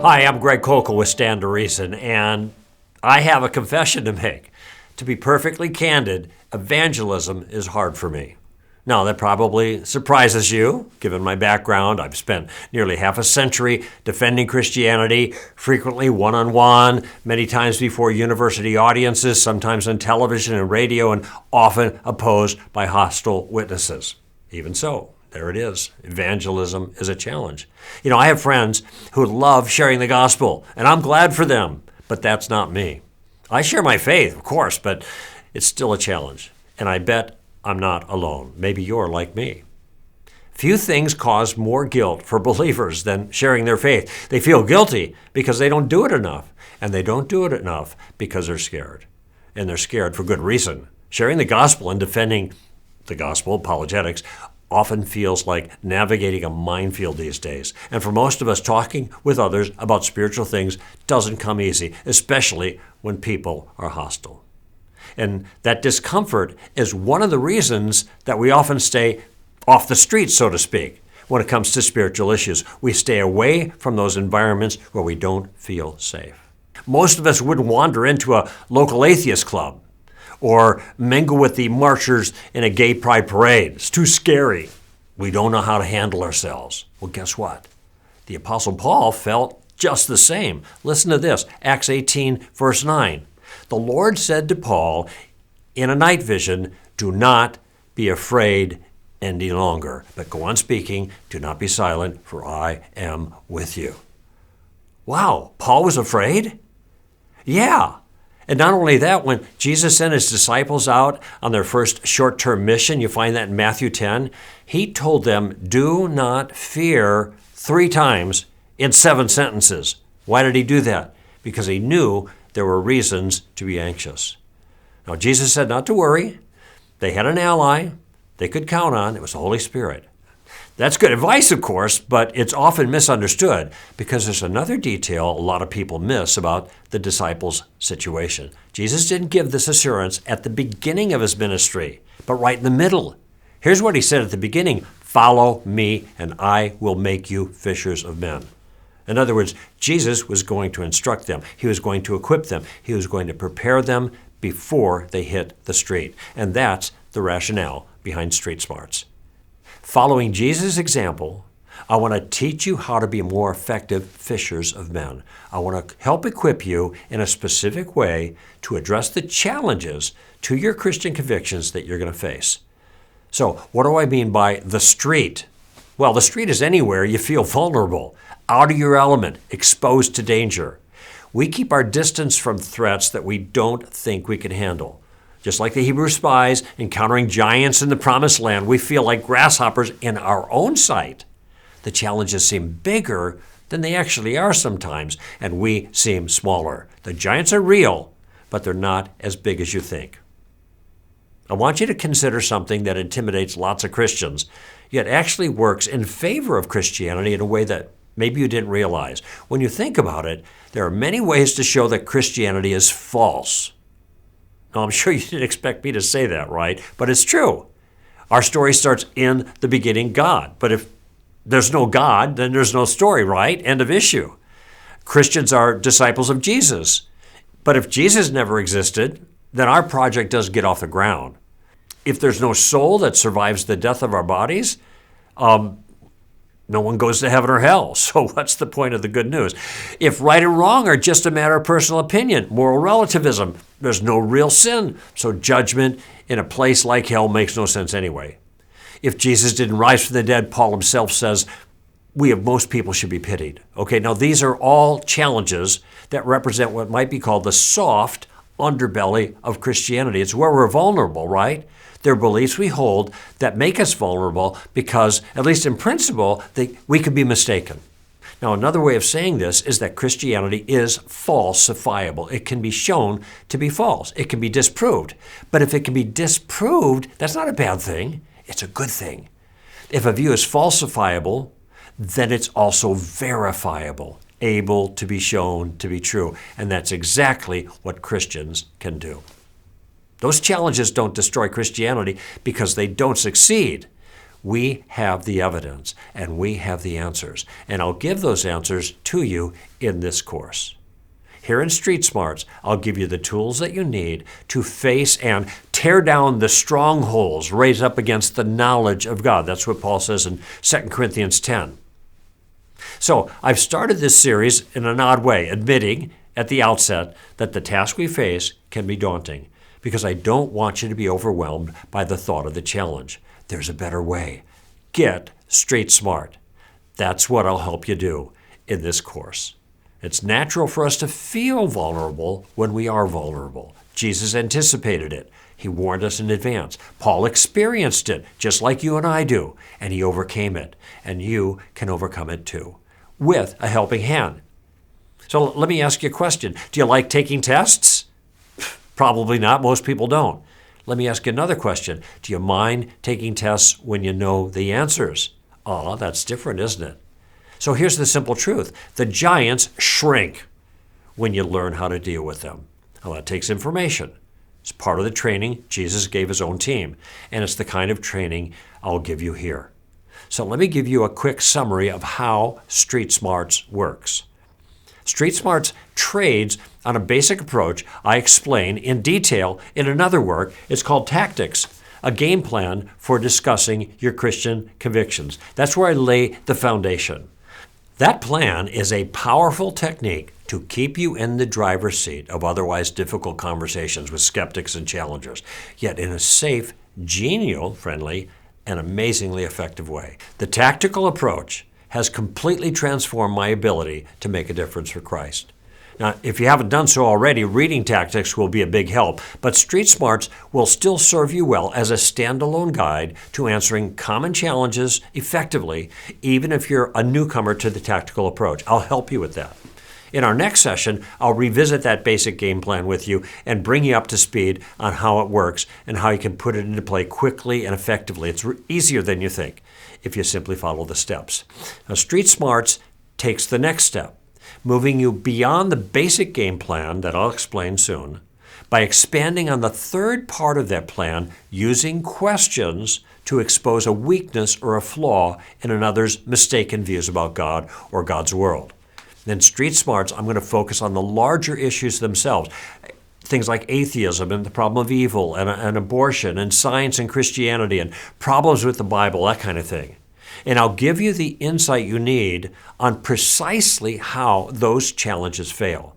Hi, I'm Greg Koukl with Stand to Reason, and I have a confession to make. To be perfectly candid, evangelism is hard for me. Now, that probably surprises you, given my background. I've spent nearly half a century defending Christianity, frequently one-on-one, many times before university audiences, sometimes on television and radio, and often opposed by hostile witnesses. Even so, there it is. Evangelism is a challenge. You know, I have friends who love sharing the gospel, and I'm glad for them, but that's not me. I share my faith, of course, but it's still a challenge. And I bet I'm not alone. Maybe you're like me. Few things cause more guilt for believers than sharing their faith. They feel guilty because they don't do it enough, and they don't do it enough because they're scared. And they're scared for good reason. Sharing the gospel and defending the gospel, apologetics, often feels like navigating a minefield these days. And for most of us, talking with others about spiritual things doesn't come easy, especially when people are hostile. And that discomfort is one of the reasons that we often stay off the street, so to speak, when it comes to spiritual issues. We stay away from those environments where we don't feel safe. Most of us wouldn't wander into a local atheist club or mingle with the marchers in a gay pride parade. It's too scary. We don't know how to handle ourselves. Well, guess what? The Apostle Paul felt just the same. Listen to this, Acts 18, verse 9. The Lord said to Paul in a night vision, "Do not be afraid any longer, but go on speaking. Do not be silent, for I am with you." Wow, Paul was afraid? Yeah. And not only that, when Jesus sent his disciples out on their first short-term mission, you find that in Matthew 10, he told them, "Do not fear," 3 times in 7 sentences. Why did he do that? Because he knew there were reasons to be anxious. Now, Jesus said not to worry. They had an ally they could count on. It was the Holy Spirit. That's good advice, of course, but it's often misunderstood because there's another detail a lot of people miss about the disciples' situation. Jesus didn't give this assurance at the beginning of his ministry, but right in the middle. Here's what he said at the beginning: "Follow me, and I will make you fishers of men." In other words, Jesus was going to instruct them. He was going to equip them. He was going to prepare them before they hit the street. And that's the rationale behind street smarts. Following Jesus' example, I want to teach you how to be more effective fishers of men. I want to help equip you in a specific way to address the challenges to your Christian convictions that you're going to face. So, what do I mean by the street? Well, the street is anywhere you feel vulnerable, out of your element, exposed to danger. We keep our distance from threats that we don't think we can handle. Just like the Hebrew spies encountering giants in the promised land, we feel like grasshoppers in our own sight. The challenges seem bigger than they actually are sometimes, and we seem smaller. The giants are real, but they're not as big as you think. I want you to consider something that intimidates lots of Christians, yet actually works in favor of Christianity in a way that maybe you didn't realize. When you think about it, there are many ways to show that Christianity is false. Now, I'm sure you didn't expect me to say that, right? But it's true. Our story starts in the beginning, God. But if there's no God, then there's no story, right? End of issue. Christians are disciples of Jesus. But if Jesus never existed, then our project doesn't get off the ground. If there's no soul that survives the death of our bodies, no one goes to heaven or hell. So what's the point of the good news? If right and wrong are just a matter of personal opinion, moral relativism, there's no real sin. So judgment in a place like hell makes no sense anyway. If Jesus didn't rise from the dead, Paul himself says, most people should be pitied. Okay, now these are all challenges that represent what might be called the soft underbelly of Christianity. It's where we're vulnerable, right? They're beliefs we hold that make us vulnerable because, at least in principle, we could be mistaken. Now, another way of saying this is that Christianity is falsifiable. It can be shown to be false. It can be disproved. But if it can be disproved, that's not a bad thing. It's a good thing. If a view is falsifiable, then it's also verifiable, able to be shown to be true. And that's exactly what Christians can do. Those challenges don't destroy Christianity because they don't succeed. We have the evidence, and we have the answers. And I'll give those answers to you in this course. Here in Street Smarts, I'll give you the tools that you need to face and tear down the strongholds raised up against the knowledge of God. That's what Paul says in 2 Corinthians 10. So I've started this series in an odd way, admitting at the outset that the task we face can be daunting, because I don't want you to be overwhelmed by the thought of the challenge. There's a better way. Get street smart. That's what I'll help you do in this course. It's natural for us to feel vulnerable when we are vulnerable. Jesus anticipated it. He warned us in advance. Paul experienced it, just like you and I do, and he overcame it. And you can overcome it too, with a helping hand. So let me ask you a question. Do you like taking tests? Probably not. Most people don't. Let me ask you another question. Do you mind taking tests when you know the answers? Oh, that's different, isn't it? So here's the simple truth. The giants shrink when you learn how to deal with them. Well, that takes information. It's part of the training Jesus gave his own team, and it's the kind of training I'll give you here. So let me give you a quick summary of how Street Smarts works. Street Smarts trades on a basic approach I explain in detail in another work. It's called Tactics, a game plan for discussing your Christian convictions. That's where I lay the foundation. That plan is a powerful technique to keep you in the driver's seat of otherwise difficult conversations with skeptics and challengers, yet in a safe, genial, friendly, and amazingly effective way. The tactical approach has completely transformed my ability to make a difference for Christ. Now, if you haven't done so already, reading Tactics will be a big help, but Street Smarts will still serve you well as a standalone guide to answering common challenges effectively, even if you're a newcomer to the tactical approach. I'll help you with that. In our next session, I'll revisit that basic game plan with you and bring you up to speed on how it works and how you can put it into play quickly and effectively. It's easier than you think if you simply follow the steps. Now, Street Smarts takes the next step, moving you beyond the basic game plan that I'll explain soon by expanding on the third part of that plan using questions to expose a weakness or a flaw in another's mistaken views about God or God's world. In Street Smarts, I'm going to focus on the larger issues themselves, things like atheism and the problem of evil and abortion and science and Christianity and problems with the Bible, that kind of thing. And I'll give you the insight you need on precisely how those challenges fail.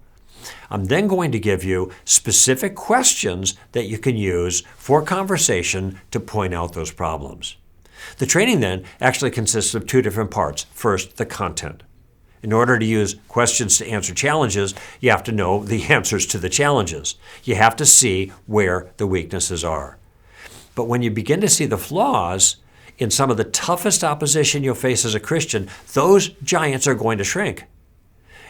I'm then going to give you specific questions that you can use for conversation to point out those problems. The training then actually consists of two different parts. First, the content. In order to use questions to answer challenges, you have to know the answers to the challenges. You have to see where the weaknesses are. But when you begin to see the flaws in some of the toughest opposition you'll face as a Christian, those giants are going to shrink.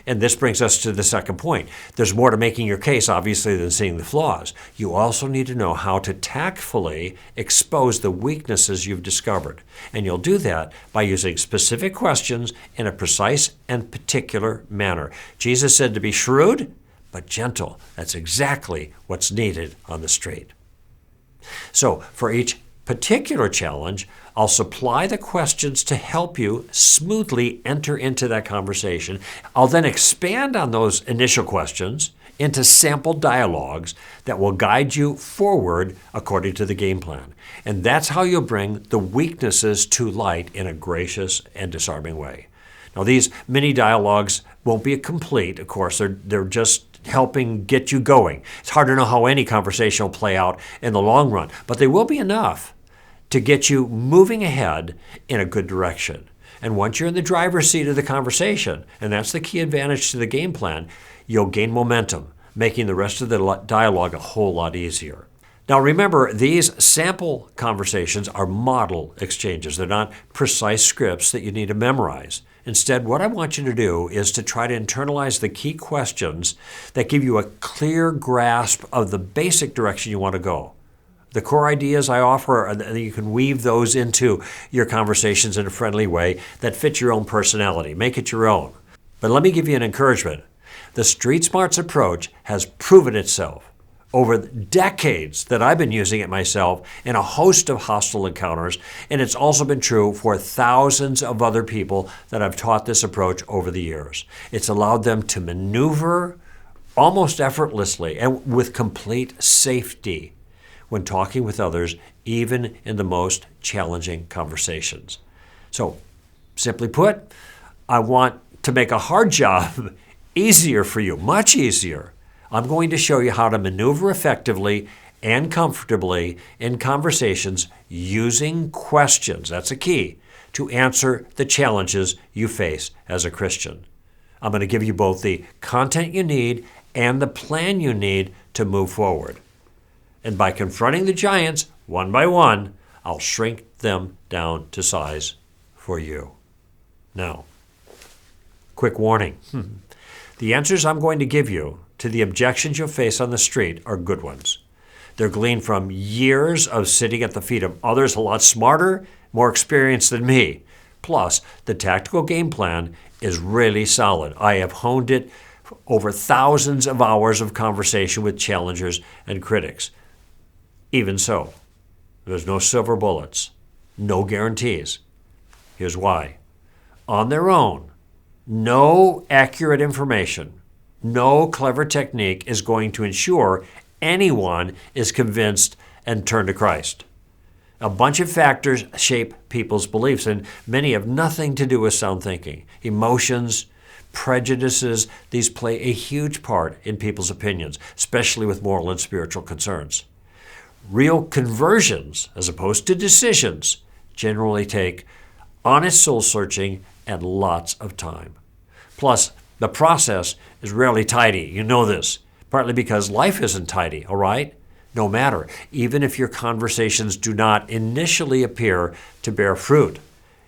And this brings us to the second point. There's more to making your case, obviously, than seeing the flaws. You also need to know how to tactfully expose the weaknesses you've discovered. And you'll do that by using specific questions in a precise and particular manner. Jesus said to be shrewd, but gentle. That's exactly what's needed on the street. So for each particular challenge, I'll supply the questions to help you smoothly enter into that conversation. I'll then expand on those initial questions into sample dialogues that will guide you forward according to the game plan. And that's how you'll bring the weaknesses to light in a gracious and disarming way. Now, these mini dialogues won't be complete, of course. They're just helping get you going. It's hard to know how any conversation will play out in the long run, but they will be enough to get you moving ahead in a good direction. And once you're in the driver's seat of the conversation, and that's the key advantage to the game plan, you'll gain momentum, making the rest of the dialogue a whole lot easier. Now remember, these sample conversations are model exchanges. They're not precise scripts that you need to memorize. Instead, what I want you to do is to try to internalize the key questions that give you a clear grasp of the basic direction you want to go. The core ideas I offer, you can weave those into your conversations in a friendly way that fits your own personality. Make it your own. But let me give you an encouragement. The Street Smarts approach has proven itself over decades that I've been using it myself in a host of hostile encounters, and it's also been true for thousands of other people that I've taught this approach over the years. It's allowed them to maneuver almost effortlessly and with complete safety when talking with others, even in the most challenging conversations. So, simply put, I want to make a hard job easier for you, much easier. I'm going to show you how to maneuver effectively and comfortably in conversations using questions, that's a key, to answer the challenges you face as a Christian. I'm going to give you both the content you need and the plan you need to move forward. And by confronting the giants one by one, I'll shrink them down to size for you. Now, quick warning. The answers I'm going to give you to the objections you'll face on the street are good ones. They're gleaned from years of sitting at the feet of others a lot smarter, more experienced than me. Plus, the tactical game plan is really solid. I have honed it over thousands of hours of conversation with challengers and critics. Even so, there's no silver bullets, no guarantees. Here's why. On their own, no accurate information, no clever technique is going to ensure anyone is convinced and turned to Christ. A bunch of factors shape people's beliefs, and many have nothing to do with sound thinking. Emotions, prejudices, these play a huge part in people's opinions, especially with moral and spiritual concerns. Real conversions, as opposed to decisions, generally take honest soul searching and lots of time. Plus, the process is rarely tidy. You know this, partly because life isn't tidy, all right? No matter, even if your conversations do not initially appear to bear fruit,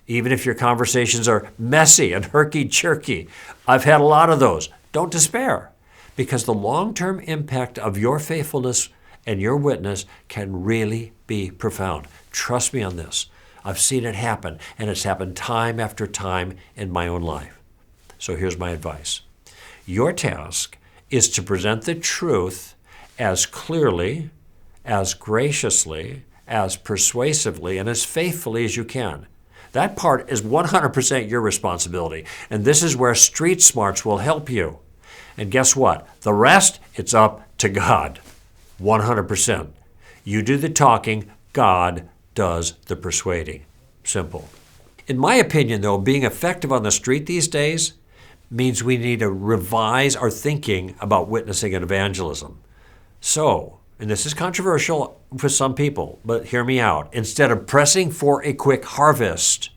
even if your conversations are messy and herky-jerky. I've had a lot of those. Don't despair, because the long-term impact of your faithfulness and your witness can really be profound. Trust me on this. I've seen it happen, and it's happened time after time in my own life. So here's my advice. Your task is to present the truth as clearly, as graciously, as persuasively, and as faithfully as you can. That part is 100% your responsibility, and this is where street smarts will help you. And guess what? The rest, it's up to God. 100%. You do the talking, God does the persuading. Simple. In my opinion, though, being effective on the street these days means we need to revise our thinking about witnessing and evangelism. So, and this is controversial for some people, but hear me out. Instead of pressing for a quick harvest,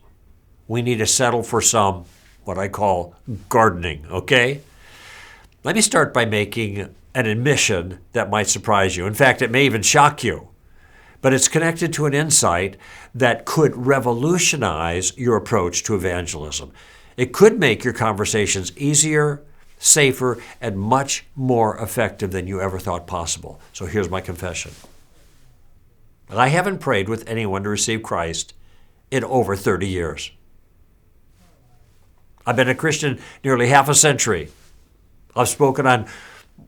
we need to settle for some, what I call gardening, okay? Let me start by making an admission that might surprise you. In fact, it may even shock you. But it's connected to an insight that could revolutionize your approach to evangelism. It could make your conversations easier, safer, and much more effective than you ever thought possible. So here's my confession. I haven't prayed with anyone to receive Christ in over 30 years. I've been a Christian nearly half a century. I've spoken on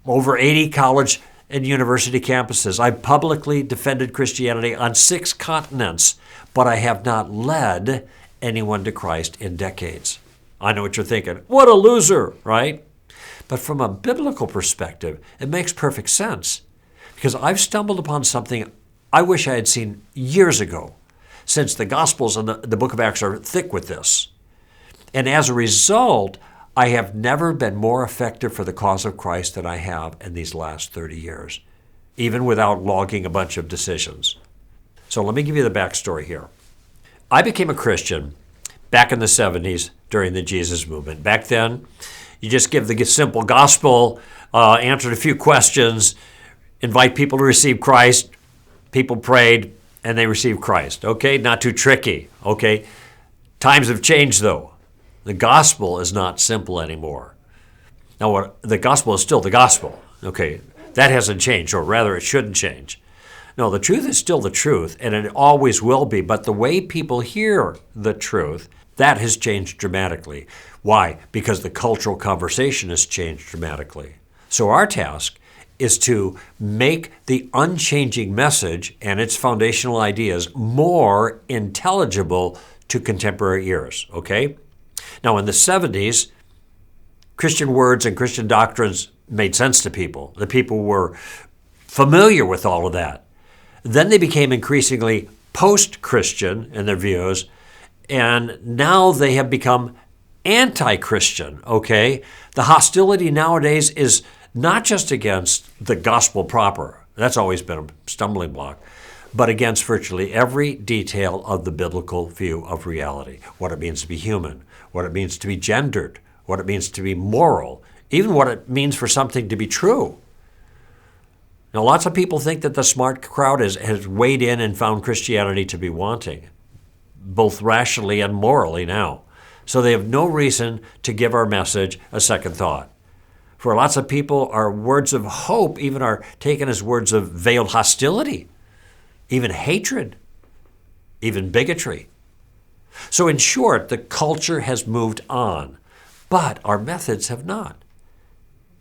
over 80 college and university campuses. I've publicly defended Christianity on 6 continents, but I have not led anyone to Christ in decades. I know what you're thinking. What a loser, right? But from a biblical perspective, it makes perfect sense, because I've stumbled upon something I wish I had seen years ago, since the Gospels and the book of Acts are thick with this. And as a result, I have never been more effective for the cause of Christ than I have in these last 30 years, even without logging a bunch of decisions. So let me give you the backstory here. I became a Christian back in the 70s during the Jesus movement. Back then, you just give the simple gospel, answered a few questions, invite people to receive Christ. People prayed, and they received Christ. Okay, not too tricky. Okay, times have changed, though. The gospel is not simple anymore. Now, the gospel is still the gospel. Okay, that hasn't changed, or rather, it shouldn't change. No, the truth is still the truth, and it always will be, but the way people hear the truth, that has changed dramatically. Why? Because the cultural conversation has changed dramatically. So our task is to make the unchanging message and its foundational ideas more intelligible to contemporary ears, okay? Now, in the 70s, Christian words and Christian doctrines made sense to people. The people were familiar with all of that. Then they became increasingly post-Christian in their views, and now they have become anti-Christian, okay? The hostility nowadays is not just against the gospel proper. That's always been a stumbling block, but against virtually every detail of the biblical view of reality. What it means to be human, what it means to be gendered, what it means to be moral, even what it means for something to be true. Now, lots of people think that the smart crowd has weighed in and found Christianity to be wanting, both rationally and morally now. So they have no reason to give our message a second thought. For lots of people, our words of hope even are taken as words of veiled hostility, even hatred, even bigotry. So in short, the culture has moved on, but our methods have not.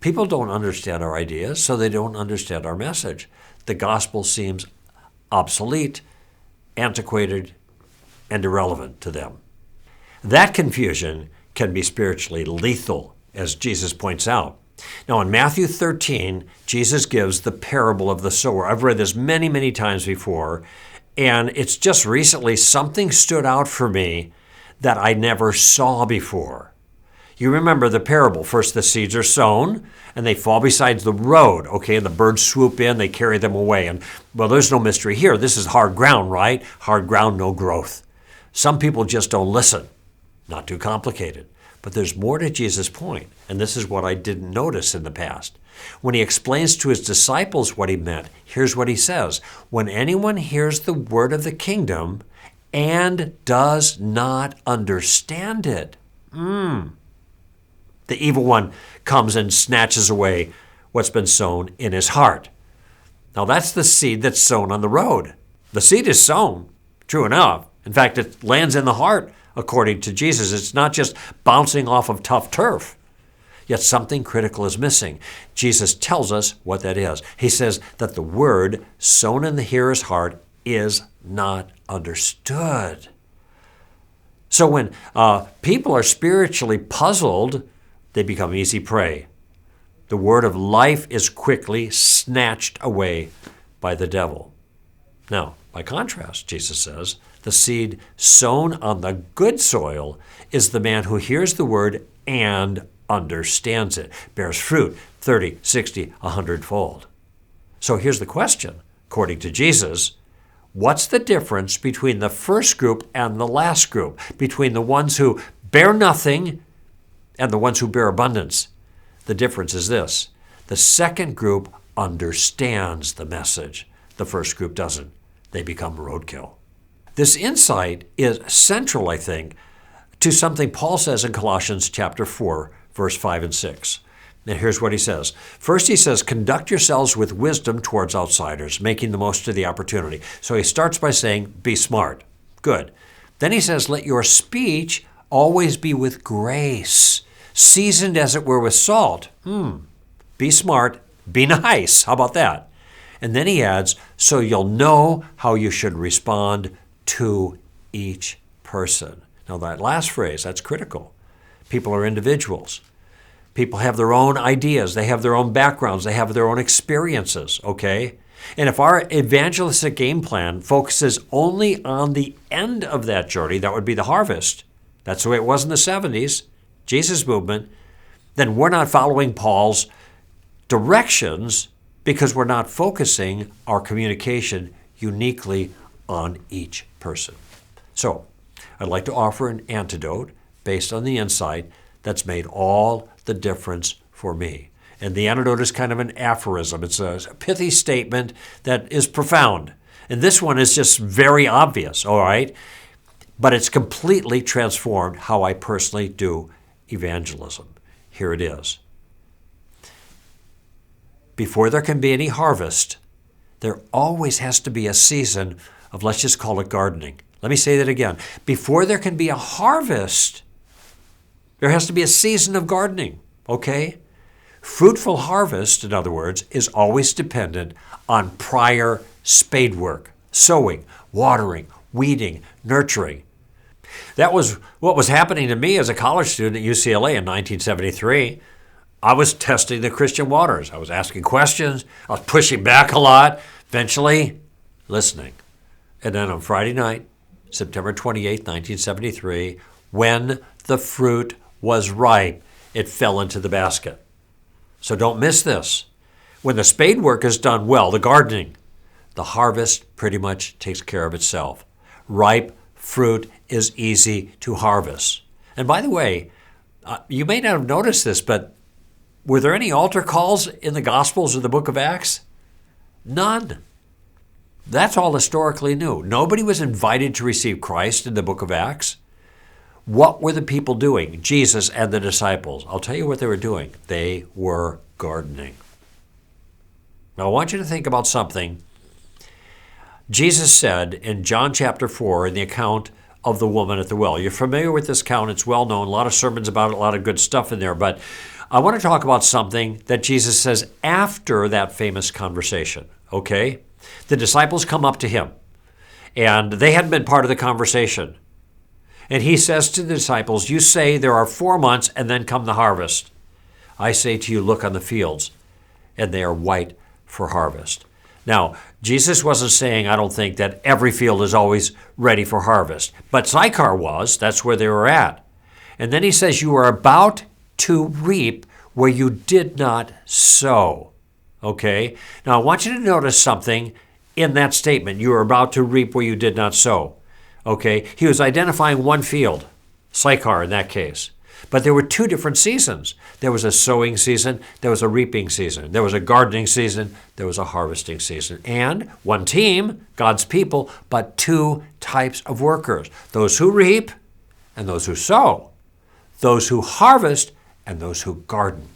People don't understand our ideas, so they don't understand our message. The gospel seems obsolete, antiquated, and irrelevant to them. That confusion can be spiritually lethal, as Jesus points out. Now, in Matthew 13, Jesus gives the parable of the sower. I've read this many, many times before, and it's just recently something stood out for me that I never saw before. You remember the parable. First, the seeds are sown, and they fall beside the road, okay? And the birds swoop in, they carry them away. And, well, there's no mystery here. This is hard ground, right? Hard ground, no growth. Some people just don't listen. Not too complicated. But there's more to Jesus' point, and this is what I didn't notice in the past. When he explains to his disciples what he meant, here's what he says. When anyone hears the word of the kingdom and does not understand it, the evil one comes and snatches away what's been sown in his heart. Now that's the seed that's sown on the road. The seed is sown, true enough. In fact, it lands in the heart, according to Jesus. It's not just bouncing off of tough turf. Yet something critical is missing. Jesus tells us what that is. He says that the word sown in the hearer's heart is not understood. So when people are spiritually puzzled, they become easy prey. The word of life is quickly snatched away by the devil. Now, by contrast, Jesus says, the seed sown on the good soil is the man who hears the word and understands it, bears fruit 30, 60, 100-fold. So here's the question, according to Jesus, what's the difference between the first group and the last group, between the ones who bear nothing and the ones who bear abundance? The difference is this. The second group understands the message. The first group doesn't. They become roadkill. This insight is central, I think, to something Paul says in Colossians chapter 4, verse 5 and 6. Now here's what he says. First he says, conduct yourselves with wisdom towards outsiders, making the most of the opportunity. So he starts by saying, be smart. Good. Then he says, let your speech always be with grace, seasoned as it were with salt. Be smart, be nice. How about that? And then he adds, so you'll know how you should respond to each person. Now that last phrase, that's critical. People are individuals. People have their own ideas. They have their own backgrounds. They have their own experiences, okay? And if our evangelistic game plan focuses only on the end of that journey, that would be the harvest. That's the way it was in the 70s, Jesus' movement. Then we're not following Paul's directions because we're not focusing our communication uniquely on each person. So, I'd like to offer an antidote based on the insight that's made all the difference for me. And the antidote is kind of an aphorism. It's a pithy statement that is profound. And this one is just very obvious, all right? But it's completely transformed how I personally do evangelism. Here it is. Before there can be any harvest, there always has to be a season of, let's just call it gardening. Let me say that again. Before there can be a harvest, there has to be a season of gardening, okay? Fruitful harvest, in other words, is always dependent on prior spade work, sowing, watering, weeding, nurturing. That was what was happening to me as a college student at UCLA in 1973. I was testing the Christian waters. I was asking questions. I was pushing back a lot, eventually listening. And then on Friday night, September 28, 1973, when the fruit was ripe, it fell into the basket. So don't miss this. When the spade work is done well, the gardening, the harvest pretty much takes care of itself. Ripe fruit is easy to harvest. And by the way, you may not have noticed this, but were there any altar calls in the Gospels or the book of Acts? None. That's all historically new. Nobody was invited to receive Christ in the book of Acts. What were the people doing? Jesus and the disciples. I'll tell you what they were doing. They were gardening. Now, I want you to think about something Jesus said in John chapter 4 in the account of the woman at the well. You're familiar with this account. It's well known. A lot of sermons about it, a lot of good stuff in there. But I want to talk about something that Jesus says after that famous conversation, okay? The disciples come up to him, and they hadn't been part of the conversation. And he says to the disciples, you say there are 4 months and then come the harvest. I say to you, look on the fields, and they are white for harvest. Now, Jesus wasn't saying, I don't think, that every field is always ready for harvest. But Sychar was. That's where they were at. And then he says, you are about to reap where you did not sow. Okay? Now, I want you to notice something in that statement. You are about to reap where you did not sow. Okay? He was identifying one field, Sychar in that case. But there were 2 different seasons. There was a sowing season, there was a reaping season. There was a gardening season, there was a harvesting season. And one team, God's people, but 2 types of workers. Those who reap and those who sow. Those who harvest and those who garden.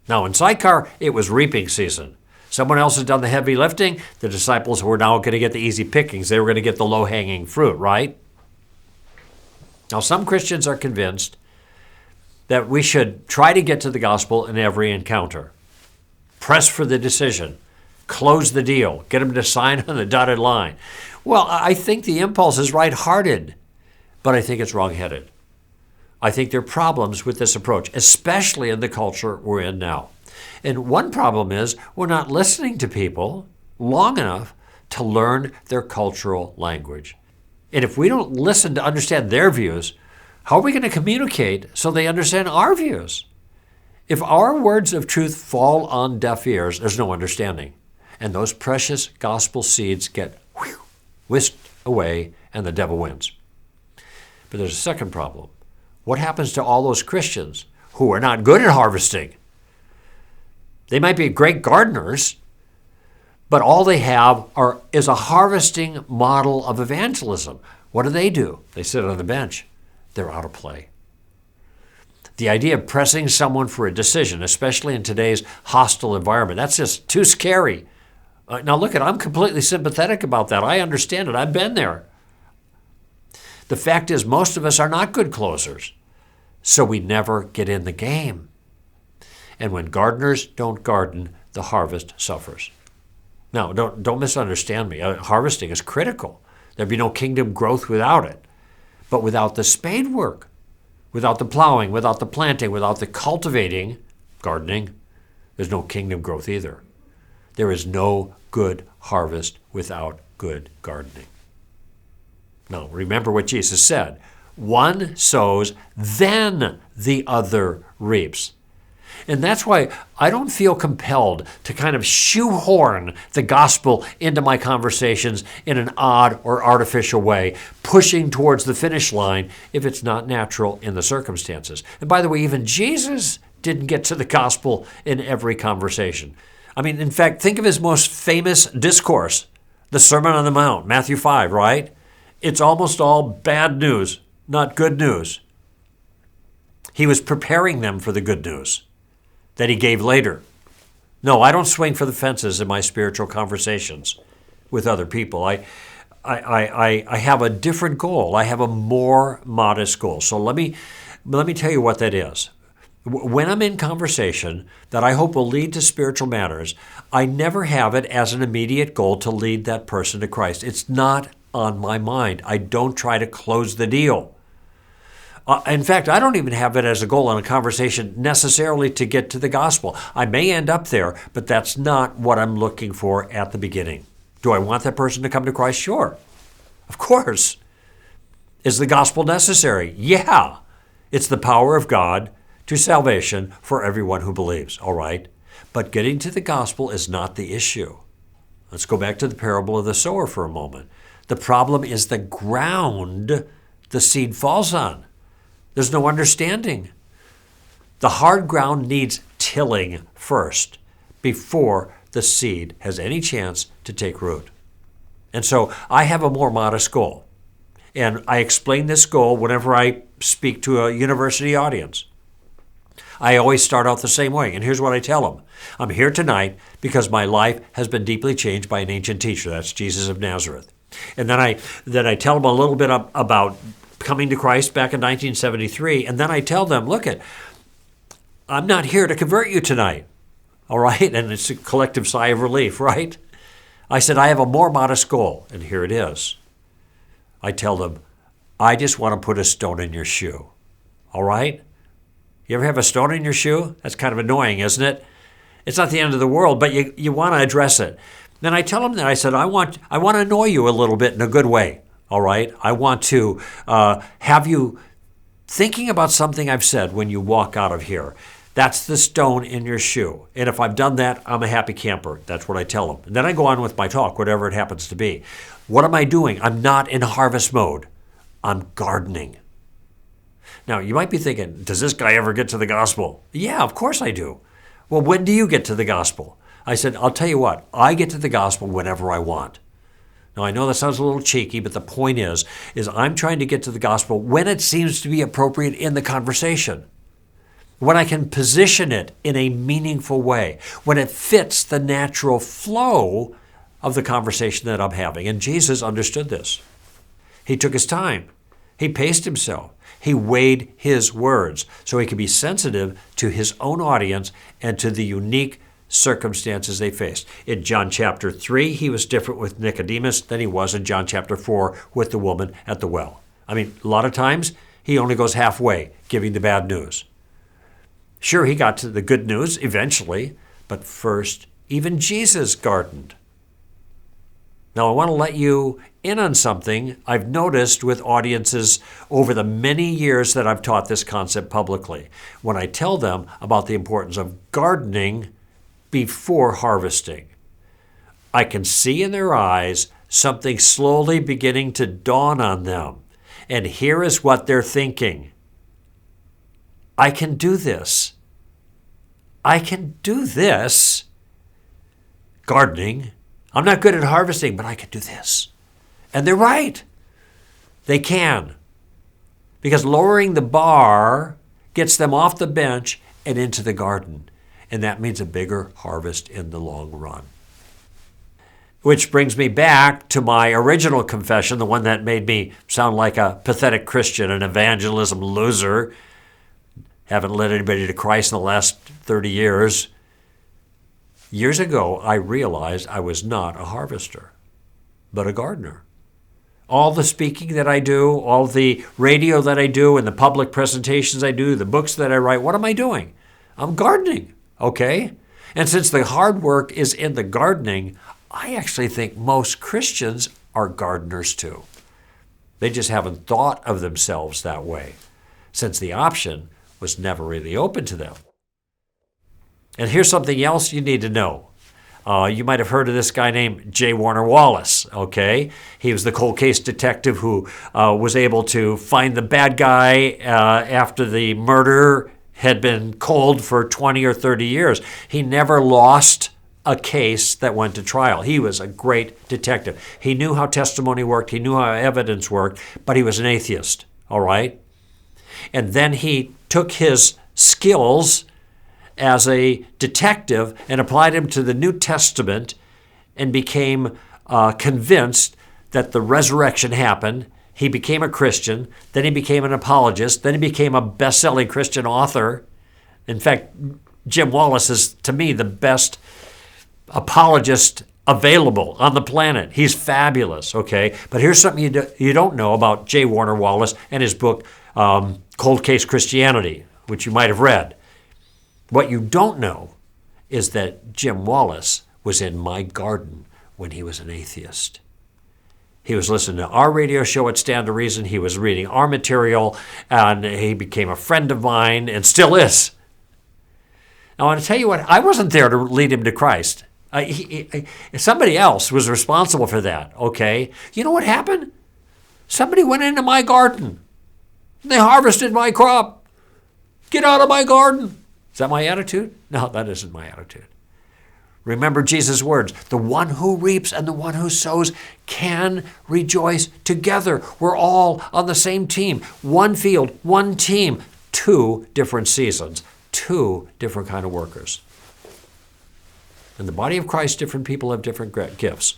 Now in Sychar, it was reaping season. Someone else had done the heavy lifting. The disciples were now going to get the easy pickings. They were going to get the low-hanging fruit, right? Now some Christians are convinced that we should try to get to the gospel in every encounter. Press for the decision. Close the deal. Get them to sign on the dotted line. Well, I think the impulse is right-hearted, but I think it's wrong-headed. I think there are problems with this approach, especially in the culture we're in now. And one problem is we're not listening to people long enough to learn their cultural language. And if we don't listen to understand their views, how are we going to communicate so they understand our views? If our words of truth fall on deaf ears, there's no understanding. And those precious gospel seeds get whisked away and the devil wins. But there's a second problem. What happens to all those Christians who are not good at harvesting? They might be great gardeners, but all they have is a harvesting model of evangelism. What do? They sit on the bench. They're out of play. The idea of pressing someone for a decision, especially in today's hostile environment, that's just too scary. Now look, I'm completely sympathetic about that. I understand it. I've been there. The fact is, most of us are not good closers, so we never get in the game. And when gardeners don't garden, the harvest suffers. Now, don't misunderstand me. Harvesting is critical. There'd be no kingdom growth without it. But without the spade work, without the plowing, without the planting, without the cultivating, gardening, there's no kingdom growth either. There is no good harvest without good gardening. Now, remember what Jesus said. One sows, then the other reaps. And that's why I don't feel compelled to kind of shoehorn the gospel into my conversations in an odd or artificial way, pushing towards the finish line if it's not natural in the circumstances. And by the way, even Jesus didn't get to the gospel in every conversation. I mean, in fact, think of his most famous discourse, the Sermon on the Mount, Matthew 5, right? It's almost all bad news, not good news. He was preparing them for the good news that he gave later. No, I don't swing for the fences in my spiritual conversations with other people. I have a different goal. I have a more modest goal. So let me tell you what that is. When I'm in conversation that I hope will lead to spiritual matters, I never have it as an immediate goal to lead that person to Christ. It's not on my mind. I don't try to close the deal. In fact, I don't even have it as a goal in a conversation necessarily to get to the gospel. I may end up there, but that's not what I'm looking for at the beginning. Do I want that person to come to Christ? Sure. Of course. Is the gospel necessary? Yeah. It's the power of God to salvation for everyone who believes, all right? But getting to the gospel is not the issue. Let's go back to the parable of the sower for a moment. The problem is the ground the seed falls on. There's no understanding. The hard ground needs tilling first before the seed has any chance to take root. And so I have a more modest goal. And I explain this goal whenever I speak to a university audience. I always start out the same way. And here's what I tell them. I'm here tonight because my life has been deeply changed by an ancient teacher. That's Jesus of Nazareth. And then I tell them a little bit about coming to Christ back in 1973. And then I tell them, look, I'm not here to convert you tonight. All right? And it's a collective sigh of relief, right? I said, I have a more modest goal. And here it is. I tell them, I just want to put a stone in your shoe. All right? You ever have a stone in your shoe? That's kind of annoying, isn't it? It's not the end of the world, but you want to address it. Then I tell them that I said, I want to annoy you a little bit in a good way. All right? I want to have you thinking about something I've said when you walk out of here. That's the stone in your shoe. And if I've done that, I'm a happy camper. That's what I tell them. And then I go on with my talk, whatever it happens to be. What am I doing? I'm not in harvest mode. I'm gardening. Now, you might be thinking, does this guy ever get to the gospel? Yeah, of course I do. Well, when do you get to the gospel? I said, I'll tell you what, I get to the gospel whenever I want. Now, I know that sounds a little cheeky, but the point is I'm trying to get to the gospel when it seems to be appropriate in the conversation, when I can position it in a meaningful way, when it fits the natural flow of the conversation that I'm having. And Jesus understood this. He took his time. He paced himself. He weighed his words so he could be sensitive to his own audience and to the unique circumstances they faced. In John chapter 3, he was different with Nicodemus than he was in John chapter 4 with the woman at the well. I mean, a lot of times he only goes halfway, giving the bad news. Sure, he got to the good news eventually, but first, even Jesus gardened. Now, I want to let you in on something I've noticed with audiences over the many years that I've taught this concept publicly. When I tell them about the importance of gardening before harvesting, I can see in their eyes something slowly beginning to dawn on them. And here is what they're thinking. I can do this. I can do this. Gardening. I'm not good at harvesting, but I can do this. And they're right. They can. Because lowering the bar gets them off the bench and into the garden. And that means a bigger harvest in the long run. Which brings me back to my original confession, the one that made me sound like a pathetic Christian, an evangelism loser. Haven't led anybody to Christ in the last 30 years. Years ago, I realized I was not a harvester, but a gardener. All the speaking that I do, all the radio that I do, and the public presentations I do, the books that I write, what am I doing? I'm gardening, okay? And since the hard work is in the gardening, I actually think most Christians are gardeners too. They just haven't thought of themselves that way, since the option was never really open to them. And here's something else you need to know. You might have heard of this guy named J. Warner Wallace, okay? He was the cold case detective who was able to find the bad guy after the murder had been cold for 20 or 30 years. He never lost a case that went to trial. He was a great detective. He knew how testimony worked. He knew how evidence worked, but he was an atheist, all right? And then he took his skills as a detective and applied him to the New Testament and became convinced that the resurrection happened. He became a Christian. Then he became an apologist. Then he became a best-selling Christian author. In fact, Jim Wallace is, to me, the best apologist available on the planet. He's fabulous, okay? But here's something you don't know about J. Warner Wallace and his book, Cold Case Christianity, which you might have read. What you don't know is that Jim Wallace was in my garden when he was an atheist. He was listening to our radio show at Stand to Reason. He was reading our material, and he became a friend of mine and still is. Now, I want to tell you what, I wasn't there to lead him to Christ. Somebody else was responsible for that, okay? You know what happened? Somebody went into my garden. They harvested my crop. Get out of my garden. Is that my attitude? No, that isn't my attitude. Remember Jesus' words, the one who reaps and the one who sows can rejoice together. We're all on the same team. One field, one team, 2 different seasons, 2 different kind of workers. In the body of Christ, different people have different gifts.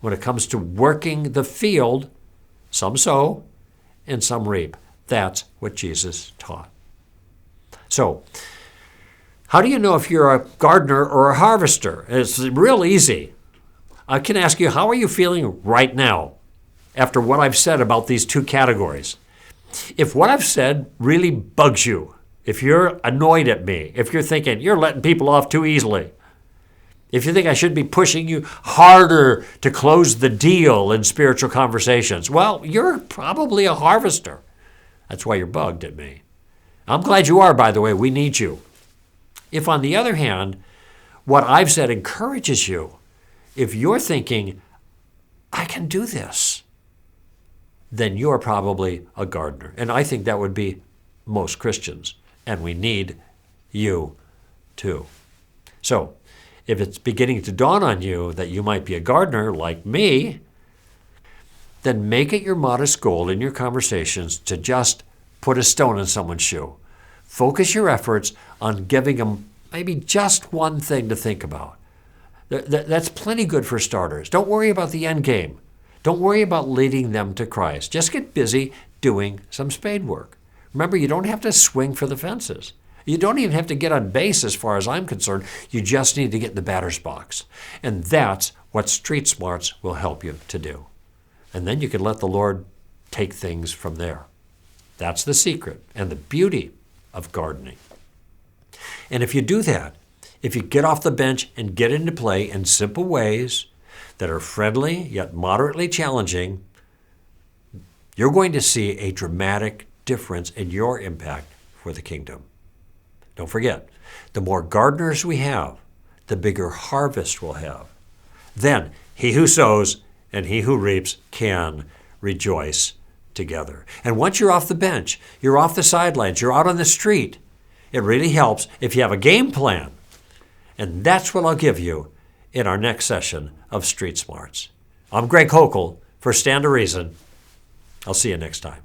When it comes to working the field, some sow and some reap. That's what Jesus taught. So, how do you know if you're a gardener or a harvester? It's real easy. I can ask you, how are you feeling right now after what I've said about these 2 categories? If what I've said really bugs you, if you're annoyed at me, if you're thinking you're letting people off too easily, if you think I should be pushing you harder to close the deal in spiritual conversations, well, you're probably a harvester. That's why you're bugged at me. I'm glad you are, by the way. We need you. If, on the other hand, what I've said encourages you, if you're thinking, I can do this, then you're probably a gardener. And I think that would be most Christians. And we need you too. So, if it's beginning to dawn on you that you might be a gardener like me, then make it your modest goal in your conversations to just put a stone in someone's shoe. Focus your efforts on giving them maybe just one thing to think about. That's plenty good for starters. Don't worry about the end game. Don't worry about leading them to Christ. Just get busy doing some spade work. Remember, you don't have to swing for the fences. You don't even have to get on base as far as I'm concerned. You just need to get in the batter's box. And that's what Street Smarts will help you to do. And then you can let the Lord take things from there. That's the secret and the beauty of gardening. And if you do that, if you get off the bench and get into play in simple ways that are friendly yet moderately challenging, you're going to see a dramatic difference in your impact for the kingdom. Don't forget, the more gardeners we have, the bigger harvest we'll have. Then he who sows and he who reaps can rejoice together. And once you're off the bench, you're off the sidelines, you're out on the street, it really helps if you have a game plan. And that's what I'll give you in our next session of Street Smarts. I'm Greg Koukl for Stand to Reason. I'll see you next time.